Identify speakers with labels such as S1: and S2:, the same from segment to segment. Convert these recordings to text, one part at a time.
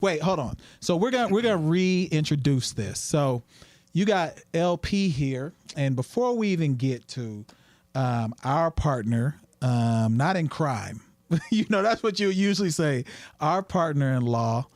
S1: Wait, hold on. So we're gonna reintroduce this. So you got LP here, and before we even get to our partner, not in crime, that's what you usually say. Our partner in law,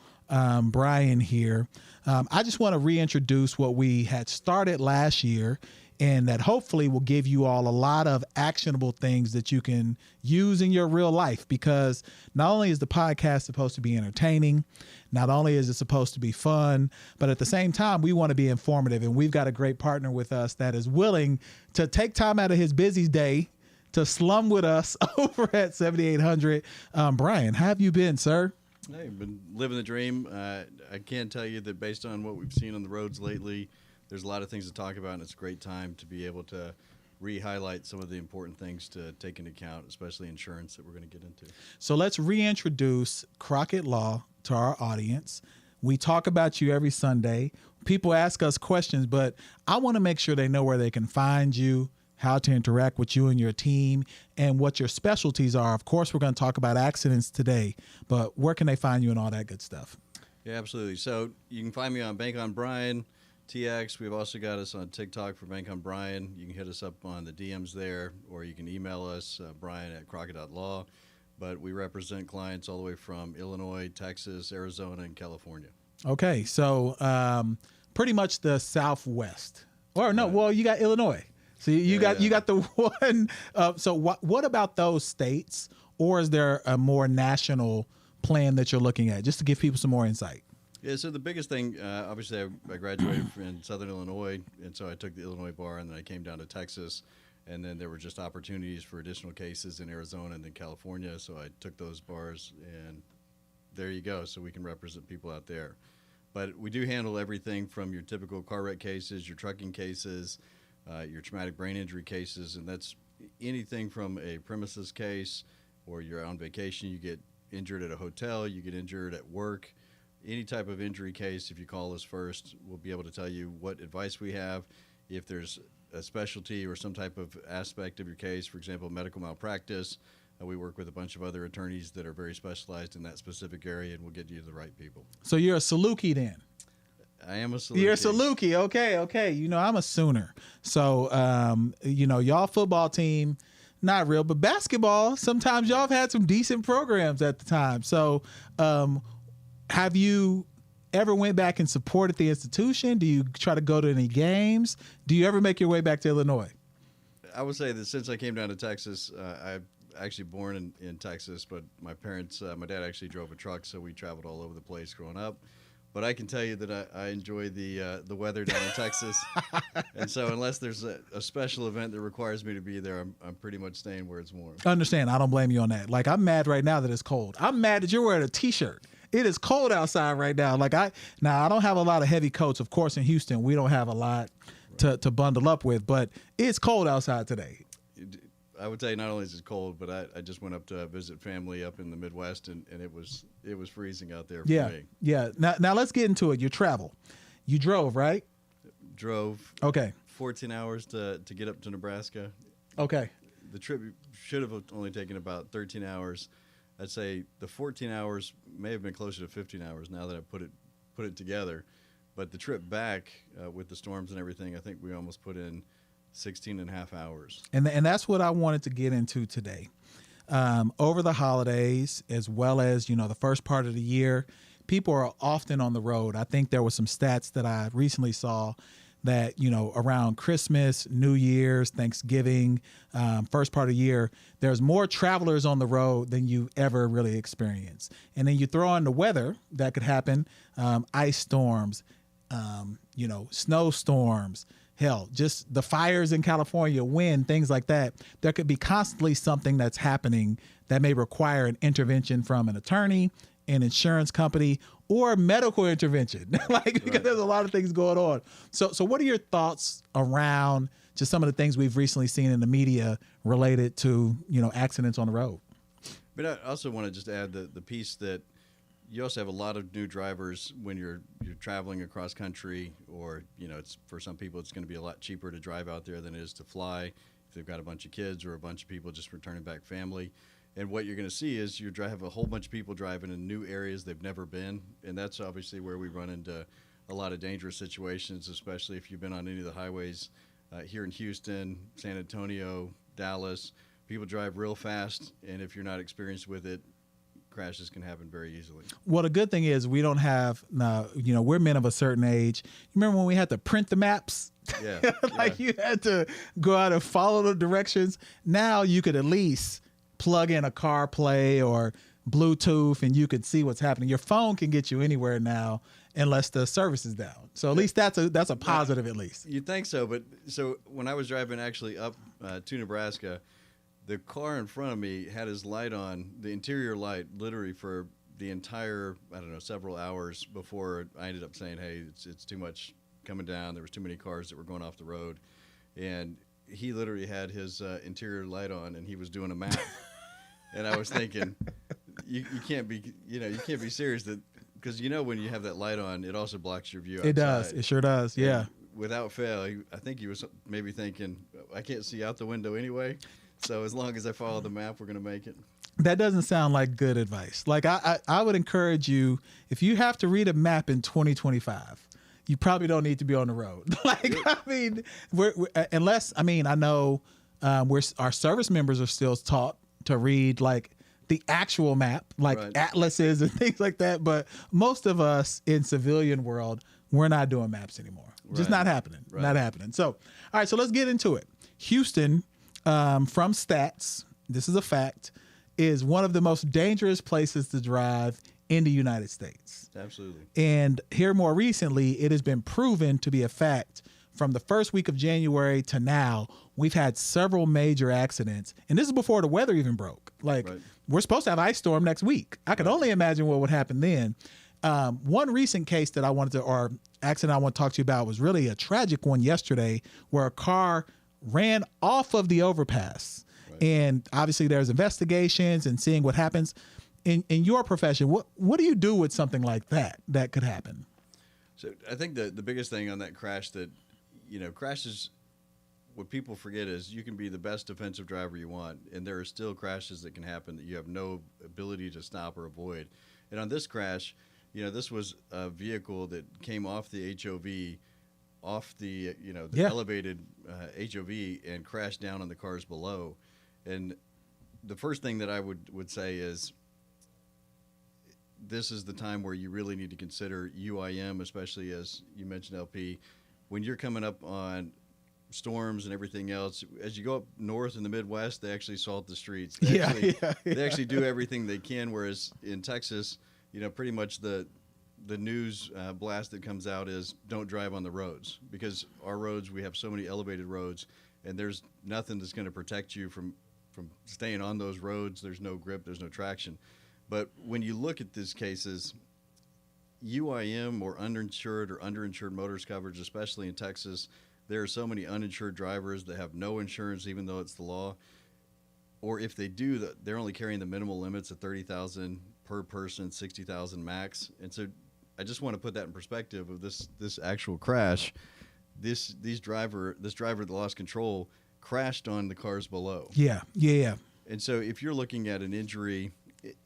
S1: Brian here. I just want to reintroduce what we had started last year, and that hopefully will give you all a lot of actionable things that you can use in your real life, because not only is the podcast supposed to be entertaining, not only is it supposed to be fun, but at the same time, we want to be informative. And we've got a great partner with us that is willing to take time out of his busy day to slum with us over at 7800. Brian, how have you been, sir?
S2: Hey, been living the dream. I can tell you that based on what we've seen on the roads lately, there's a lot of things to talk about, and it's a great time to be able to re-highlight some of the important things to take into account, especially insurance that we're going to get into.
S1: So let's reintroduce Crockett Law to our audience. We talk about you every Sunday. People ask us questions, but I want to make sure they know where they can find you, how to interact with you and your team, and what your specialties are. Of course, we're going to talk about accidents today, but where can they find you and all that good stuff?
S2: Yeah, absolutely. So you can find me on Bank on Brian, TX. We've also got us on TikTok for Bank on Brian. You can hit us up on the DMs there, or you can email us, brian@crockett.law. But we represent clients all the way from Illinois, Texas, Arizona, and California.
S1: Okay, so pretty much the Southwest. Or no, well, you got Illinois. So you got the one. So what about those states, or is there a more national plan that you're looking at, just to give people some more insight?
S2: Yeah, so the biggest thing, obviously, I graduated in Southern Illinois, and so I took the Illinois bar, and then I came down to Texas, and then there were just opportunities for additional cases in Arizona and then California, so I took those bars, and there you go, so we can represent people out there. But we do handle everything from your typical car wreck cases, your trucking cases, your traumatic brain injury cases, and that's anything from a premises case, or you're on vacation, you get injured at a hotel, you get injured at work. Any type of injury case, if you call us first, we'll be able to tell you what advice we have. If there's a specialty or some type of aspect of your case, for example, medical malpractice, we work with a bunch of other attorneys that are very specialized in that specific area, and we'll get you to the right people.
S1: So you're a Saluki then?
S2: I am a Saluki.
S1: You're a Saluki. Okay. I'm a Sooner. So, y'all football team, not real, but basketball, sometimes y'all have had some decent programs at the time. So, have you ever went back and supported the institution? Do you try to go to any games? Do you ever make your way back to Illinois?
S2: I would say that since I came down to Texas, I'm actually born in Texas, but my parents, my dad actually drove a truck, so we traveled all over the place growing up. But I can tell you that I enjoy the weather down in Texas, and so unless there's a special event that requires me to be there, I'm pretty much staying where it's warm.
S1: I understand. I don't blame you on that. Like, I'm mad right now that it's cold. I'm mad that you're wearing a T-shirt. It is cold outside right now. I don't have a lot of heavy coats. Of course, in Houston, we don't have a lot to bundle up with, but it's cold outside today.
S2: I would say not only is it cold, but I just went up to visit family up in the Midwest, and it was freezing out there for me.
S1: Yeah. Now let's get into it. Your travel. You drove, right?
S2: Drove.
S1: Okay.
S2: 14 hours to get up to Nebraska.
S1: Okay.
S2: The trip should have only taken about 13 hours. I'd say the 14 hours may have been closer to 15 hours now that I put it together. But the trip back with the storms and everything, I think we almost put in 16 and a half hours.
S1: And that's what I wanted to get into today. Over the holidays, as well as, the first part of the year, people are often on the road. I think there were some stats that I recently saw that, around Christmas, New Year's, Thanksgiving, first part of the year, there's more travelers on the road than you ever really experience. And then you throw on the weather that could happen, ice storms, snowstorms, hell, just the fires in California, wind, things like that. There could be constantly something that's happening that may require an intervention from an attorney, an insurance company, or medical intervention, because there's a lot of things going on. So what are your thoughts around just some of the things we've recently seen in the media related to, accidents on the road?
S2: But I also want to just add the piece that you also have a lot of new drivers when you're traveling across country, or, it's for some people it's going to be a lot cheaper to drive out there than it is to fly if they've got a bunch of kids or a bunch of people just returning back family. And what you're going to see is have a whole bunch of people driving in new areas they've never been, and that's obviously where we run into a lot of dangerous situations, especially if you've been on any of the highways here in Houston, San Antonio, Dallas. People drive real fast, and if you're not experienced with it, crashes can happen very easily.
S1: Well, the good thing is we don't have, we're men of a certain age. You remember when we had to print the maps?
S2: Yeah.
S1: You had to go out and follow the directions. Now you could at least plug in a CarPlay or Bluetooth and you could see what's happening. Your phone can get you anywhere now unless the service is down. So at least that's a positive at least.
S2: You'd think so, but so when I was driving actually up to Nebraska, the car in front of me had his light on, the interior light, literally for the entire, several hours before I ended up saying, hey, it's too much coming down. There was too many cars that were going off the road. And he literally had his interior light on, and he was doing a map. And I was thinking, you can't be serious, that because when you have that light on, it also blocks your view outside.
S1: It does. It sure does. Yeah.
S2: And without fail, I think he was maybe thinking, I can't see out the window anyway. So as long as I follow the map, we're going to make it.
S1: That doesn't sound like good advice. Like I would encourage you, if you have to read a map in 2025, you probably don't need to be on the road. I know our service members are still taught to read like the actual map, like
S2: right.
S1: atlases and things like that. But most of us in civilian world, we're not doing maps anymore. Right. Just not happening. Right. Not happening. So, all right. So let's get into it. Houston, from stats, this is a fact, is one of the most dangerous places to drive in the United States.
S2: Absolutely.
S1: And here more recently, it has been proven to be a fact. From the first week of January to now, we've had several major accidents. And this is before the weather even broke. Like, right. We're supposed to have ice storm next week. I can only imagine what would happen then. One recent case that accident I want to talk to you about was really a tragic one yesterday, where a car ran off of the overpass. Right. And obviously there's investigations and seeing what happens. In your profession, what do you do with something like that could happen?
S2: So I think the biggest thing on that crash that, crashes, what people forget is you can be the best defensive driver you want, and there are still crashes that can happen that you have no ability to stop or avoid. And on this crash, this was a vehicle that came off the HOV, off the elevated HOV, and crashed down on the cars below. And the first thing that I would say is, this is the time where you really need to consider UIM, especially as you mentioned, LP. When you're coming up on storms and everything else, as you go up north in the Midwest, they actually salt the streets. They actually do everything they can, whereas in Texas, pretty much the news blast that comes out is don't drive on the roads, because our roads, we have so many elevated roads, and there's nothing that's going to protect you from staying on those roads. There's no grip, there's no traction. But when you look at these cases, UIM or underinsured motorist coverage, especially in Texas, there are so many uninsured drivers that have no insurance, even though it's the law. Or if they do, they're only carrying the minimal limits of $30,000 per person, $60,000 max. And so I just want to put that in perspective of this actual crash. This driver that lost control crashed on the cars below.
S1: Yeah.
S2: And so if you're looking at an injury,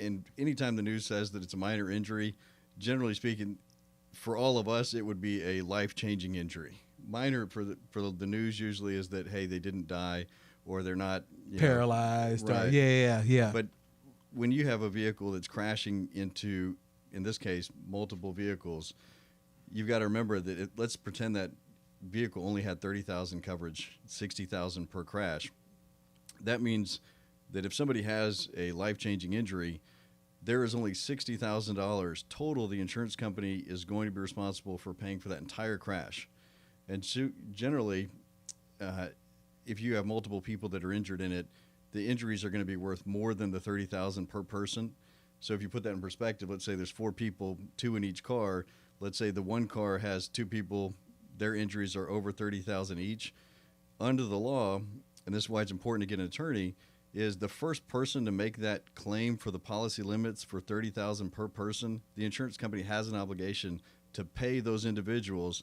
S2: and anytime the news says that it's a minor injury, generally speaking, for all of us, it would be a life-changing injury. Minor for the news usually is that, hey, they didn't die, or they're not
S1: paralyzed.
S2: Right.
S1: Yeah.
S2: But when you have a vehicle that's crashing into, in this case, multiple vehicles, you've got to remember that let's pretend that vehicle only had $30,000 coverage, $60,000 per crash. That means that if somebody has a life-changing injury, there is only $60,000 total the insurance company is going to be responsible for paying for that entire crash. And so generally, if you have multiple people that are injured in it, the injuries are going to be worth more than the $30,000 per person. So if you put that in perspective, let's say there's 4 people, 2 in each car. Let's say the one car has 2 people, their injuries are over $30,000 each. Under the law, and this is why it's important to get an attorney, is the first person to make that claim for the policy limits for $30,000 per person, the insurance company has an obligation to pay those individuals.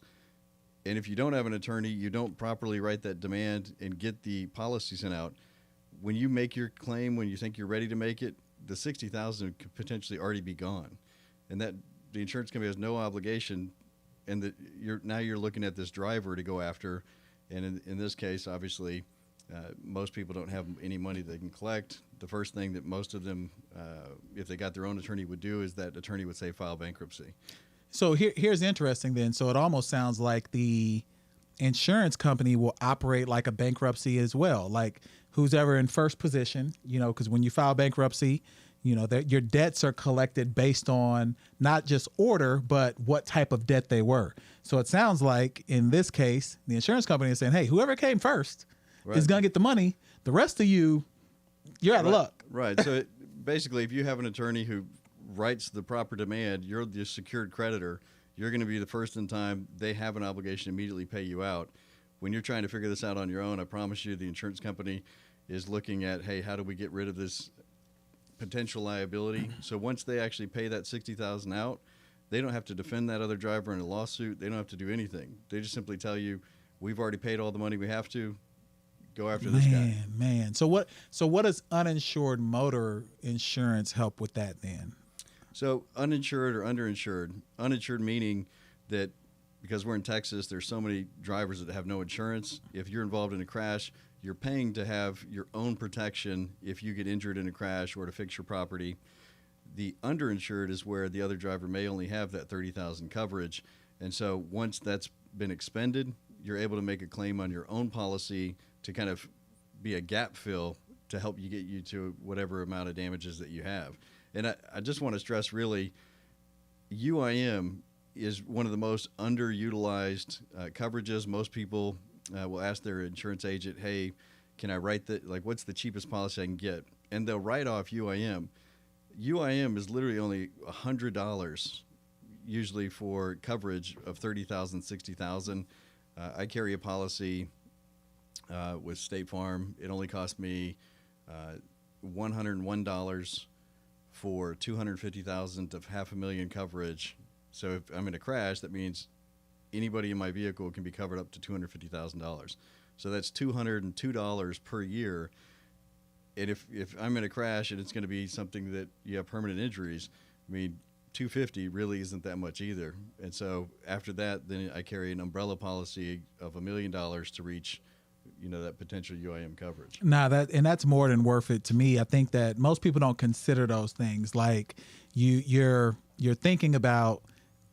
S2: And if you don't have an attorney, you don't properly write that demand and get the policy sent out, when you make your claim, when you think you're ready to make it, the $60,000 could potentially already be gone, and that the insurance company has no obligation, and that you're looking at this driver to go after, and in this case, obviously, most people don't have any money they can collect. The first thing that most of them, if they got their own attorney, would do is that attorney would say file bankruptcy.
S1: So here's interesting then. So it almost sounds like the insurance company will operate like a bankruptcy as well. Like who's ever in first position, because when you file bankruptcy, your debts are collected based on not just order, but what type of debt they were. So it sounds like in this case, the insurance company is saying, hey, whoever came first is going to get the money. The rest of you're out of luck.
S2: Right. So basically, if you have an attorney who writes the proper demand, you're the secured creditor. You're going to be the first in time. They have an obligation to immediately pay you out. When you're trying to figure this out on your own, I promise you the insurance company is looking at, hey, how do we get rid of this potential liability? So once they actually pay that $60,000 out, they don't have to defend that other driver in a lawsuit. They don't have to do anything. They just simply tell you, we've already paid all the money we have to. Go after this guy.
S1: Man. So what does uninsured motor insurance help with that then?
S2: So uninsured or underinsured. Uninsured meaning that because we're in Texas, there's so many drivers that have no insurance. If you're involved in a crash, you're paying to have your own protection if you get injured in a crash or to fix your property. The underinsured is where the other driver may only have that $30,000 coverage. And so once that's been expended, you're able to make a claim on your own policy to kind of be a gap fill to help you get you to whatever amount of damages that you have. And I just want to stress really, UIM is one of the most underutilized coverages. Most people will ask their insurance agent, hey, can I write what's the cheapest policy I can get? And they'll write off UIM. UIM is literally only $100 usually for coverage of $30,000, $60,000. I carry a policy with State Farm. It only cost me $101 for $250,000 of $500,000 coverage. So if I'm in a crash, that means anybody in my vehicle can be covered up to $250,000. So that's $202 per year. And if I'm in a crash and it's going to be something that you have permanent injuries, I mean, $250 really isn't that much either. And so after that, then I carry an umbrella policy of $1 million to reach, that potential UIM coverage.
S1: That's more than worth it to me. I think that most people don't consider those things. Like you're thinking about,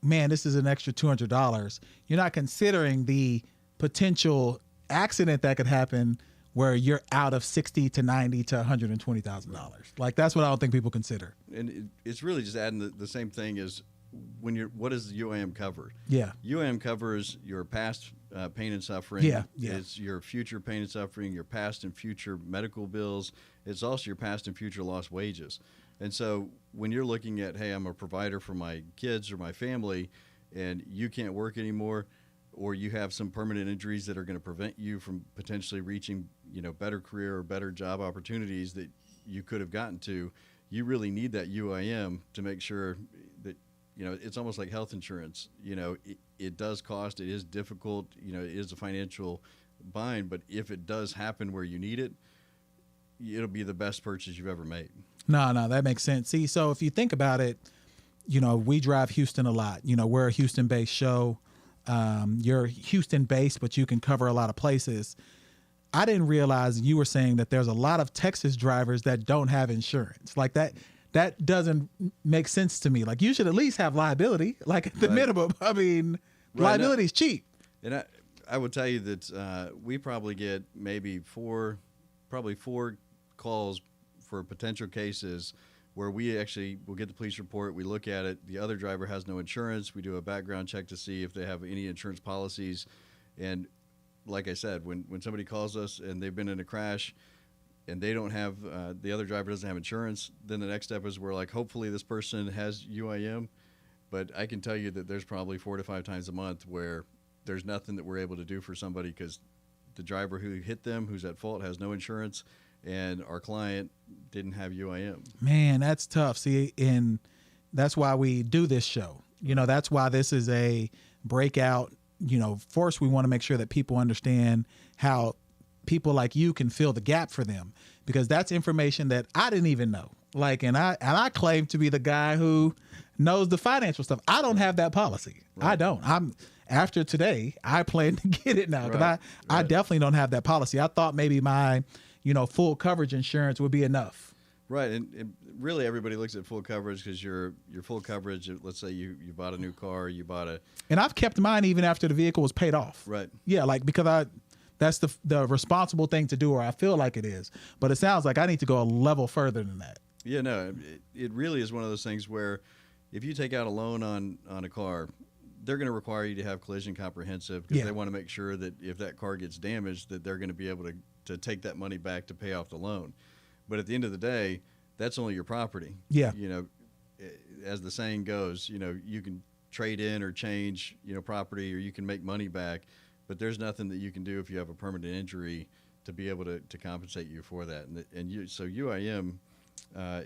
S1: man, this is an extra $200. You're not considering the potential accident that could happen where you're out of $60,000 to $90,000 to $120,000. Like that's what I don't think people consider.
S2: And it's really just adding the same thing as what does the UIM cover?
S1: Yeah.
S2: UIM covers your past pain and suffering.
S1: Yeah.
S2: It's your future pain and suffering, your past and future medical bills. It's also your past and future lost wages. And so when you're looking at, hey, I'm a provider for my kids or my family, and you can't work anymore, or you have some permanent injuries that are going to prevent you from potentially reaching, better career or better job opportunities that you could have gotten to, you really need that UIM to make sure that, it's almost like health insurance. It does cost, it is difficult, it is a financial bind, but if it does happen where you need it, it'll be the best purchase you've ever made.
S1: No, that makes sense. See, so if you think about it, we drive Houston a lot. We're a Houston-based show. You're Houston-based, but you can cover a lot of places. I didn't realize you were saying that there's a lot of Texas drivers that don't have insurance. Like that doesn't make sense to me. Like you should at least have liability, like at the minimum. I mean, liability is cheap.
S2: And I would tell you that we probably get maybe four calls for potential cases where we actually will get the police report, we look at it, the other driver has no insurance, we do a background check to see if they have any insurance policies. And like I said, when somebody calls us and they've been in a crash and they don't have, the other driver doesn't have insurance, then the next step is we're like, hopefully this person has UIM. But I can tell you that there's probably 4 to 5 times a month where there's nothing that we're able to do for somebody because the driver who hit them, who's at fault, has no insurance, and our client didn't have UIM.
S1: Man, that's tough. See, and that's why we do this show. That's why this is a breakout. First, we want to make sure that people understand how people like you can fill the gap for them, because that's information that I didn't even know. Like, and I claim to be the guy who knows the financial stuff. I don't have that policy.
S2: Right.
S1: I don't. After today, I plan to get it now, because I definitely don't have that policy. I thought maybe my, full coverage insurance would be enough.
S2: Right, and really everybody looks at full coverage because your full coverage. Let's say you bought a new car,
S1: and I've kept mine even after the vehicle was paid off.
S2: Right.
S1: Yeah, like, because that's the responsible thing to do, or I feel like it is. But it sounds like I need to go a level further than that.
S2: Yeah, no, it really is one of those things where if you take out a loan on a car, they're going to require you to have collision comprehensive, because they want to make sure that if that car gets damaged, that they're going to be able to take that money back to pay off the loan. But at the end of the day, that's only your property.
S1: Yeah.
S2: As the saying goes, you can trade in or change, property, or you can make money back, but there's nothing that you can do if you have a permanent injury to be able to compensate you for that. So UIM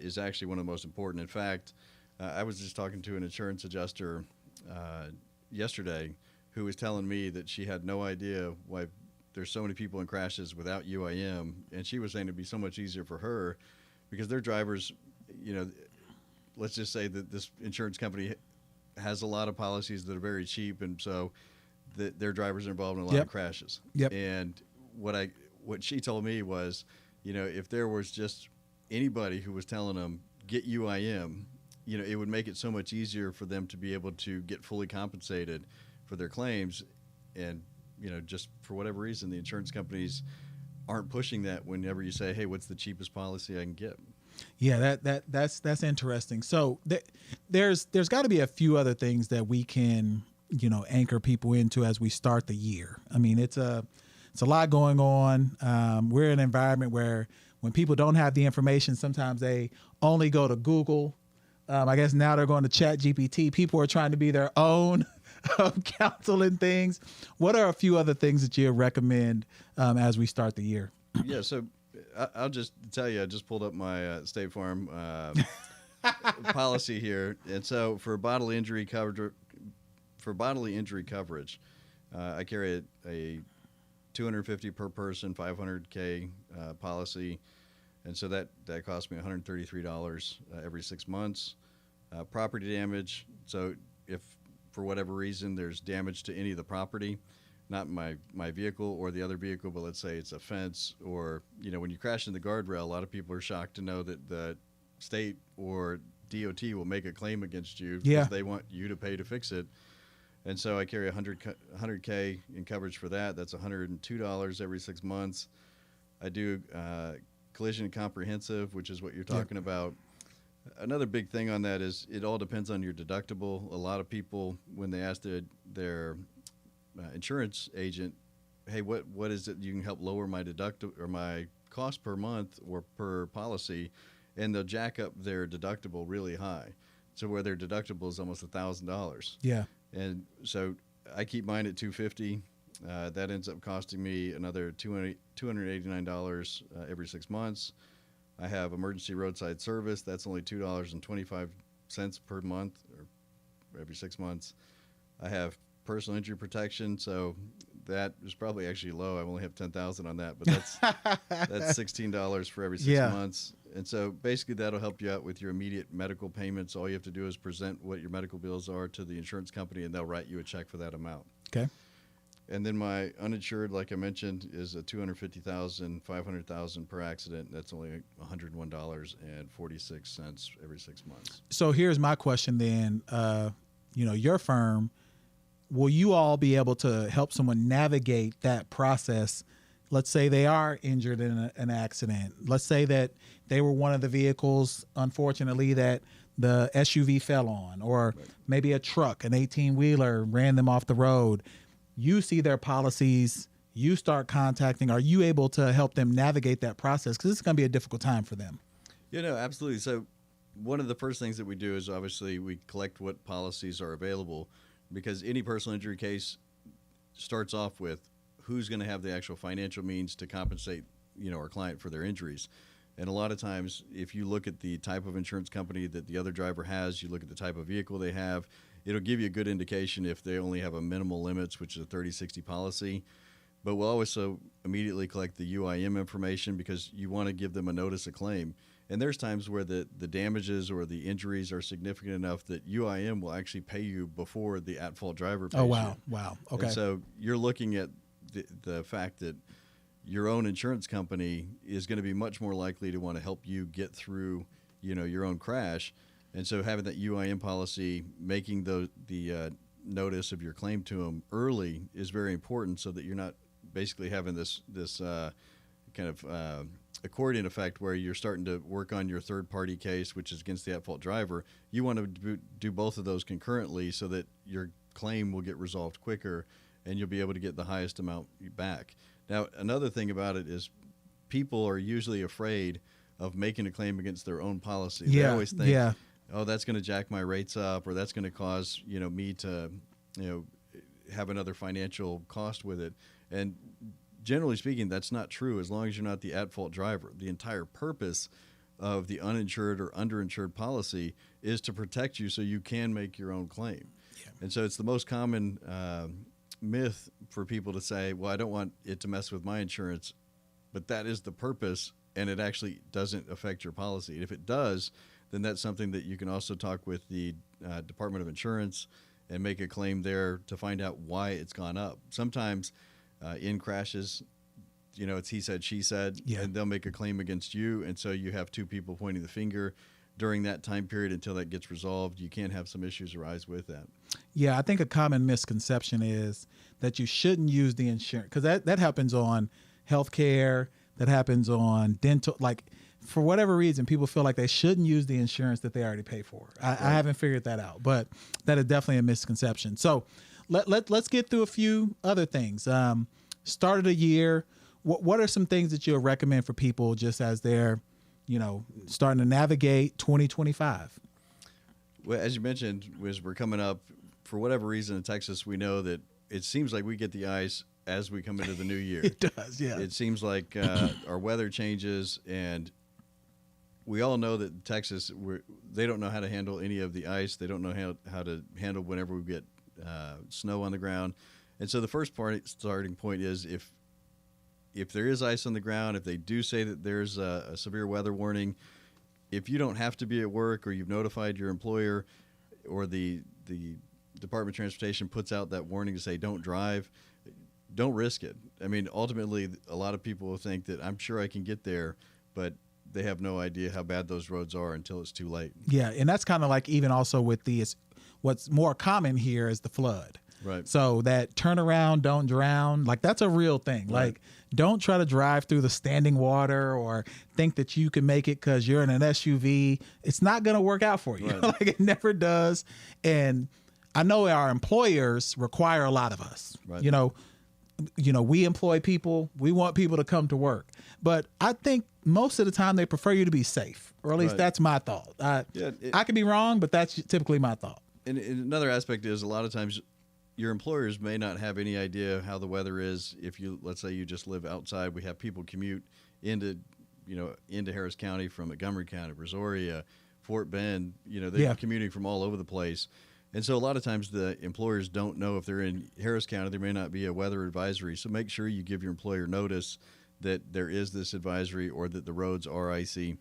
S2: is actually one of the most important. In fact, I was just talking to an insurance adjuster yesterday who was telling me that she had no idea why there's so many people in crashes without UIM, and she was saying it'd be so much easier for her because their drivers, let's just say that this insurance company has a lot of policies that are very cheap, and so their drivers are involved in a lot of crashes.
S1: Yep.
S2: And what she told me was, if there was just anybody who was telling them get UIM, it would make it so much easier for them to be able to get fully compensated for their claims. And just for whatever reason, the insurance companies aren't pushing that whenever you say, hey, what's the cheapest policy I can get?
S1: Yeah, that's interesting. So there's got to be a few other things that we can anchor people into as we start the year. I mean, it's a lot going on. We're in an environment where when people don't have the information, sometimes they only go to Google. I guess now they're going to Chat GPT. People are trying to be their own counsel and things. What are a few other things that you recommend as we start the year?
S2: Yeah, so I'll just tell you, I just pulled up my State Farm policy here, and so for bodily injury coverage, I carry a $250 per person, $500K policy, and so that costs me $133 every 6 months. Property damage, so if for whatever reason there's damage to any of the property, not my vehicle or the other vehicle, but let's say it's a fence, or when you crash in the guardrail, a lot of people are shocked to know that the state or DOT will make a claim against you because they want you to pay to fix it. And so I carry $100K in coverage for that. That's $102 every 6 months. I do collision and comprehensive, which is what you're talking about. Another big thing on that is it all depends on your deductible. A lot of people, when they ask their insurance agent, hey, what is it you can help lower my deductible or my cost per month or per policy, and they'll jack up their deductible really high, so where their deductible is almost $1,000.
S1: Yeah.
S2: And so I keep mine at $250. That ends up costing me another $289 every 6 months. I have emergency roadside service. That's only $2.25 per month, or every 6 months. I have personal injury protection, so that is probably actually low. I only have $10,000 on that, but that's $16 for every 6 months. And so basically that'll help you out with your immediate medical payments. All you have to do is present what your medical bills are to the insurance company, and they'll write you a check for that amount.
S1: Okay.
S2: And then my uninsured, like I mentioned, is a $250,000, $500,000 per accident. That's only $101.46 every 6 months.
S1: So here's my question then. Your firm, will you all be able to help someone navigate that process? Let's say they are injured in an accident. Let's say that they were one of the vehicles, unfortunately, that the SUV fell on, or maybe a truck, an 18-wheeler ran them off the road. You see their policies, you start contacting. Are you able to help them navigate that process? Because it's going to be a difficult time for them.
S2: Absolutely. So one of the first things that we do is obviously we collect what policies are available, because any personal injury case starts off with who's going to have the actual financial means to compensate, our client for their injuries. And a lot of times, if you look at the type of insurance company that the other driver has, you look at the type of vehicle they have, it'll give you a good indication if they only have a minimal limits, which is a 30-60 policy. but we'll also immediately collect the UIM information because you want to give them a notice of claim. And there's times where the damages or the injuries are significant enough that UIM will actually pay you before the at-fault driver pays you.
S1: Wow. Okay.
S2: And so you're looking at the fact that your own insurance company is going to be much more likely to want to help you get through, your own crash. And so having that UIM policy, making the notice of your claim to them early is very important, so that you're not basically having this kind of accordion effect where you're starting to work on your third-party case, which is against the at-fault driver. You want to do both of those concurrently so that your claim will get resolved quicker and you'll be able to get the highest amount back. Now, another thing about it is people are usually afraid of making a claim against their own policy. They always think, oh, that's going to jack my rates up, or that's going to cause, me to, have another financial cost with it. And generally speaking, that's not true as long as you're not the at-fault driver. The entire purpose of the uninsured or underinsured policy is to protect you so you can make your own claim. Yeah. And so it's the most common myth for people to say, well, I don't want it to mess with my insurance, but that is the purpose, and it actually doesn't affect your policy. And if it does, then that's something that you can also talk with the Department of Insurance and make a claim there to find out why it's gone up. Sometimes in crashes, it's he said, she said, and they'll make a claim against you. And so you have two people pointing the finger during that time period until that gets resolved. You can have some issues arise with that.
S1: Yeah, I think a common misconception is that you shouldn't use the insurance, because that happens on healthcare, that happens on dental. Like, for whatever reason, people feel like they shouldn't use the insurance that they already pay for. I haven't figured that out, but that is definitely a misconception. So let's get through a few other things. Start of the year, what are some things that you'll recommend for people just as they're, starting to navigate 2025?
S2: Well, as you mentioned, as we're coming up, for whatever reason in Texas, we know that it seems like we get the ice as we come into the new year.
S1: It does, yeah.
S2: It seems like our weather changes, and we all know that Texas, they don't know how to handle any of the ice. They don't know how to handle whenever we get snow on the ground. And so the first starting point is if there is ice on the ground, if they do say that there's a severe weather warning, if you don't have to be at work, or you've notified your employer, or the Department of Transportation puts out that warning to say don't drive, don't risk it. I mean, ultimately, a lot of people will think that I'm sure I can get there, but they have no idea how bad those roads are until it's too late.
S1: Yeah, and that's kind of like even also with what's more common here is the flood.
S2: Right.
S1: So that turn around, don't drown, like that's a real thing. Right. Like, don't try to drive through the standing water or think that you can make it because you're in an SUV. It's not going to work out for you. Right. Like, it never does. And I know our employers require a lot of us. Right. We employ people. We want people to come to work. But I think most of the time they prefer you to be safe, or at least that's my thought. I could be wrong, but that's typically my thought.
S2: And another aspect is a lot of times your employers may not have any idea how the weather is. If let's say you just live outside, we have people commute into Harris County from Montgomery County, Brazoria, Fort Bend. They're commuting from all over the place. And so a lot of times the employers don't know if they're in Harris County, there may not be a weather advisory. So make sure you give your employer notice that there is this advisory or that the roads are icy.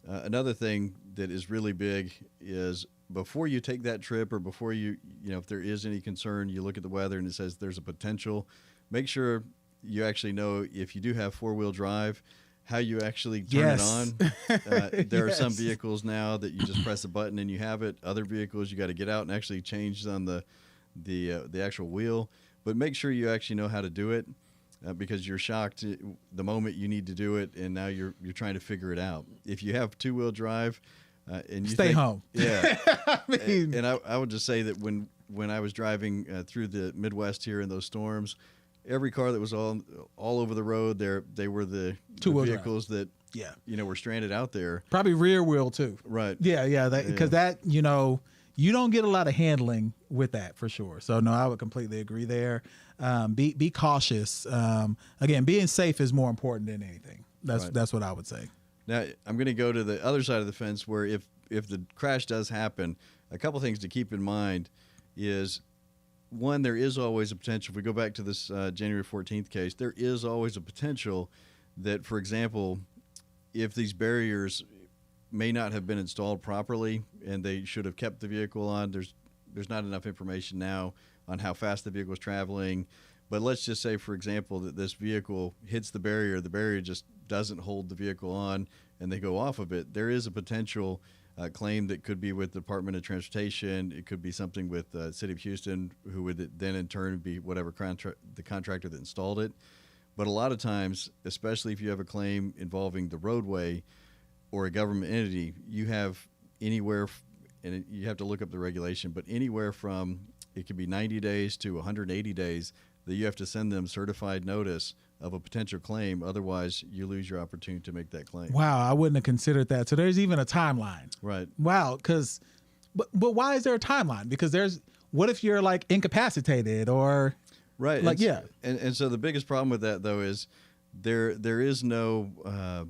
S2: Another thing that is really big is before you take that trip, or before if there is any concern, you look at the weather and it says there's a potential, make sure you actually know if you do have four-wheel drive, how you actually turn it on. There are some vehicles now that you just press a button and you have it. Other vehicles you got to get out and actually change on the actual wheel. But make sure you actually know how to do it, because you're shocked the moment you need to do it, and now you're trying to figure it out. If you have two-wheel drive, and you
S1: stay home.
S2: Yeah. and I would just say that when I was driving through the Midwest here in those storms, every car that was all over the road, they were the vehicles drive. That were stranded out there.
S1: Probably rear wheel too.
S2: Right.
S1: Yeah. Because that you don't get a lot of handling with that for sure. So no, I would completely agree there. Be cautious. Again, being safe is more important than anything. That's what I would say.
S2: Now, I'm going to go to the other side of the fence where if the crash does happen, a couple things to keep in mind is one, there is always a potential. If we go back to this January 14th case, there is always a potential that, for example, if these barriers may not have been installed properly and they should have kept the vehicle on, there's not enough information now on how fast the vehicle is traveling. But let's just say, for example, that this vehicle hits the barrier just doesn't hold the vehicle on, and they go off of it. There is a potential claim that could be with the Department of Transportation. It could be something with the City of Houston, who would then in turn be whatever the contractor that installed it. But a lot of times, especially if you have a claim involving the roadway or a government entity, you have anywhere, and you have to look up the regulation, but anywhere from, it could be 90 days to 180 days that you have to send them certified notice of a potential claim. Otherwise, you lose your opportunity to make that claim.
S1: Wow, I wouldn't have considered that. So there's even a timeline.
S2: Right.
S1: Wow, but why is there a timeline? Because what if you're like incapacitated or
S2: right?
S1: Like, yeah.
S2: And so the biggest problem with that though is there is no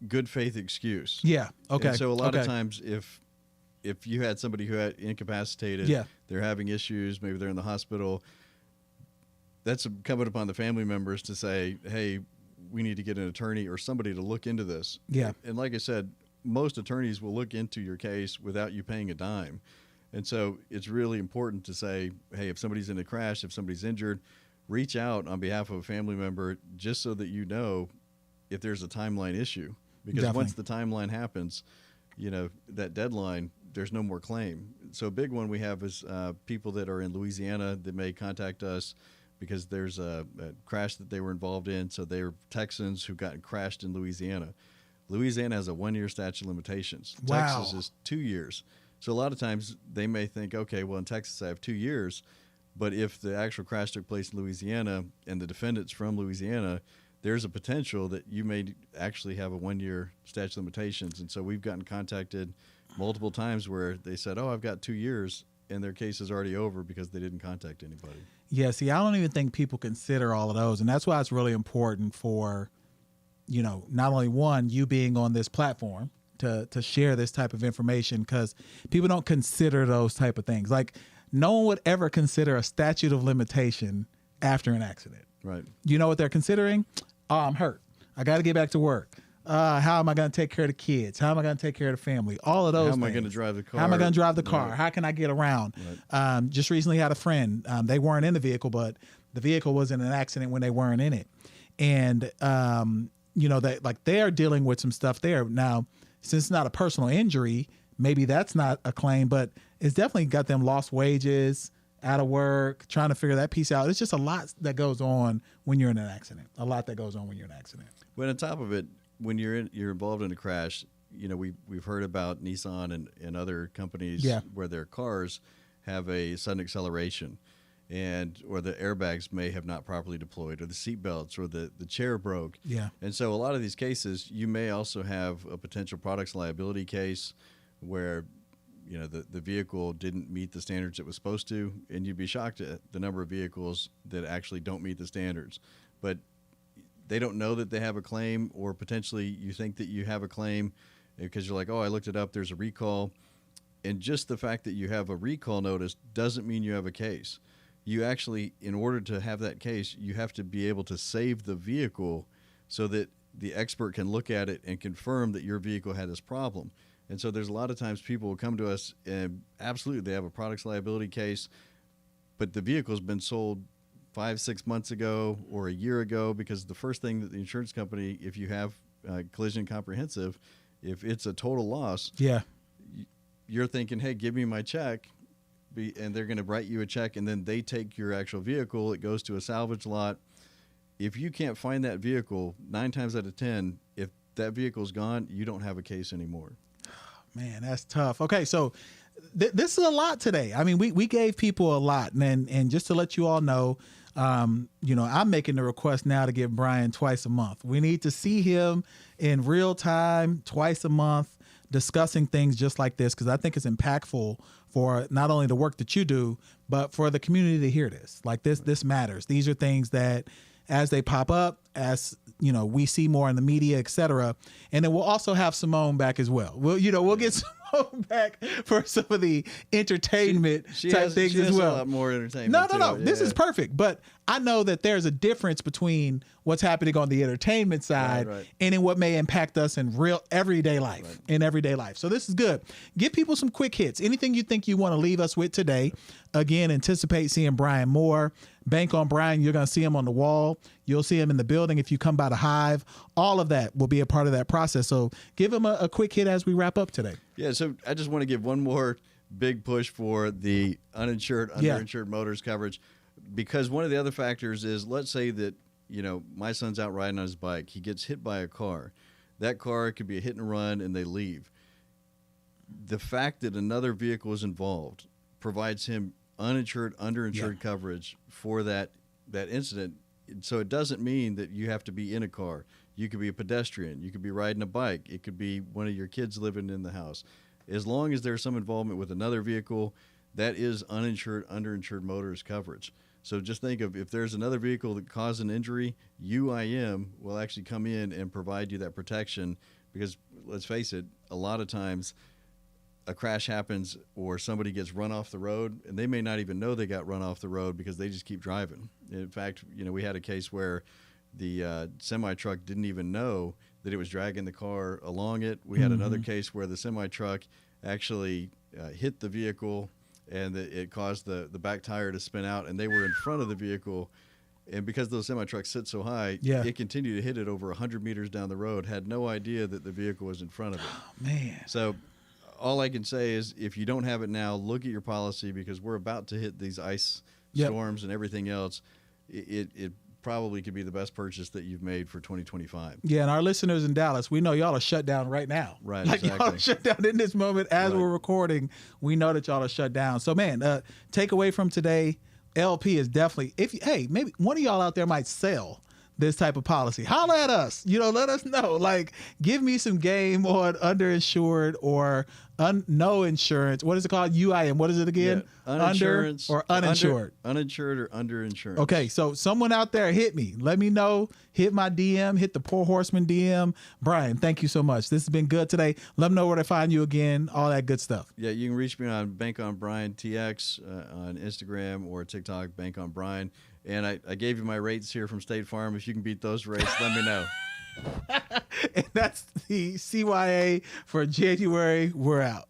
S2: good faith excuse.
S1: Yeah. Okay.
S2: And so a lot of times if you had somebody who had incapacitated, they're having issues, maybe they're in the hospital, that's incumbent upon the family members to say, hey, we need to get an attorney or somebody to look into this.
S1: Yeah.
S2: And like I said, most attorneys will look into your case without you paying a dime. And so it's really important to say, hey, if somebody's in a crash, if somebody's injured, reach out on behalf of a family member just so that you know if there's a timeline issue. Because once the timeline happens, that deadline, there's no more claim. So a big one we have is people that are in Louisiana that may contact us because there's a crash that they were involved in. So they're Texans who got crashed in Louisiana. Louisiana has a 1-year statute of limitations.
S1: Wow.
S2: Texas is 2 years. So a lot of times they may think, okay, well, in Texas I have 2 years. But if the actual crash took place in Louisiana and the defendant's from Louisiana, there's a potential that you may actually have a 1-year statute of limitations. And so we've gotten contacted multiple times where they said, oh, I've got 2 years, and their case is already over because they didn't contact anybody.
S1: Yeah, see, I don't even think people consider all of those. And that's why it's really important for, not only one, you being on this platform to share this type of information, because people don't consider those type of things. Like, no one would ever consider a statute of limitation after an accident.
S2: Right.
S1: You know what they're considering? Oh, I'm hurt. I got to get back to work. How am I going to take care of the kids? How am I going to take care of the family? All of those things.
S2: How am I going to drive the car?
S1: How am I going to drive the car?
S2: Right.
S1: How can I get around?
S2: Right.
S1: Just recently had a friend. They weren't in the vehicle, but the vehicle was in an accident when they weren't in it. And, they are dealing with some stuff there. Now, since it's not a personal injury, maybe that's not a claim, but it's definitely got them lost wages, out of work, trying to figure that piece out. It's just a lot that goes on when you're in an accident. Well,
S2: on top of it, when you're involved in a crash, we've heard about Nissan and other companies where their cars have a sudden acceleration, or the airbags may have not properly deployed, or the seat belts, or the chair broke.
S1: Yeah.
S2: And so a lot of these cases, you may also have a potential products liability case where the vehicle didn't meet the standards it was supposed to, and you'd be shocked at the number of vehicles that actually don't meet the standards. But they don't know that they have a claim, or potentially you think that you have a claim because you're like, oh, I looked it up, there's a recall. And just the fact that you have a recall notice doesn't mean you have a case. You actually, in order to have that case, you have to be able to save the vehicle so that the expert can look at it and confirm that your vehicle had this problem. And so there's a lot of times people will come to us and absolutely they have a products liability case, but the vehicle's been sold 5-6 months ago or a year ago, because the first thing that the insurance company, if you have collision comprehensive, if it's a total loss, you're thinking, hey, give me my check, and they're going to write you a check, and then they take your actual vehicle, it goes to a salvage lot. If you can't find that vehicle, 9 times out of 10, if that vehicle's gone, you don't have a case anymore.
S1: Man, that's tough. Okay, so this is a lot today. I mean, we gave people a lot, and just to let you all know, I'm making the request now to get Brian twice a month. We need to see him in real time, twice a month, discussing things just like this, because I think it's impactful for not only the work that you do, but for the community to hear this. Like this matters. These are things that, as they pop up, as we see more in the media, et cetera. And then we'll also have Simone back as well. We'll get home back for some of the entertainment type things
S2: she
S1: as
S2: has
S1: well.
S2: a lot more entertainment.
S1: No.
S2: too.
S1: This
S2: Yeah.
S1: is perfect. But I know that there's a difference between what's happening on the entertainment side
S2: Right.
S1: and in what may impact us in real everyday life. In everyday life. So this is good. Give people some quick hits. Anything you think you want to leave us with today. Again, anticipate seeing Brian more. Bank on Brian. You're going to see him on the wall. You'll see him in the building if you come by the Hive. All of that will be a part of that process. So give him a quick hit as we wrap up today.
S2: Yeah, so I just want to give one more big push for the uninsured, underinsured motors coverage, because one of the other factors is, let's say that, my son's out riding on his bike. He gets hit by a car. That car could be a hit and run and they leave. The fact that another vehicle is involved provides him uninsured, underinsured coverage for that incident. So it doesn't mean that you have to be in a car. You could be a pedestrian. You could be riding a bike. It could be one of your kids living in the house. As long as there's some involvement with another vehicle, that is uninsured, underinsured motorist coverage. So just think of, if there's another vehicle that caused an injury, UIM will actually come in and provide you that protection, because let's face it, a lot of times a crash happens or somebody gets run off the road and they may not even know they got run off the road because they just keep driving. In fact, we had a case where the semi-truck didn't even know that it was dragging the car along it. We had another case where the semi-truck actually hit the vehicle and it caused the back tire to spin out, and they were in front of the vehicle. And because those semi-trucks sit so high, it continued to hit it over 100 meters down the road, had no idea that the vehicle was in front of it.
S1: Oh, man.
S2: So all I can say is, if you don't have it now, look at your policy, because we're about to hit these ice storms and everything else. It probably could be the best purchase that you've made for 2025.
S1: Yeah, and our listeners in Dallas, we know y'all are shut down right now.
S2: Right,
S1: like
S2: exactly.
S1: Y'all are shut down in this moment as we're recording. We know that y'all are shut down. So, man, take away from today, LP is definitely, maybe one of y'all out there might sell this type of policy. Holla at us. Let us know. Like, give me some game on underinsured or no insurance. What is it called? UIM. What is it again? Under or uninsured?
S2: Uninsured or underinsurance.
S1: Okay, so someone out there, hit me. Let me know. Hit my DM. Hit the Poor Horseman DM. Brian, thank you so much. This has been good today. Let them know where to find you again. All that good stuff.
S2: Yeah, you can reach me on Bank on Brian TX on Instagram or TikTok, Bank on Brian. And I gave you my rates here from State Farm. If you can beat those rates, let me know.
S1: And that's the CYA for January. We're out.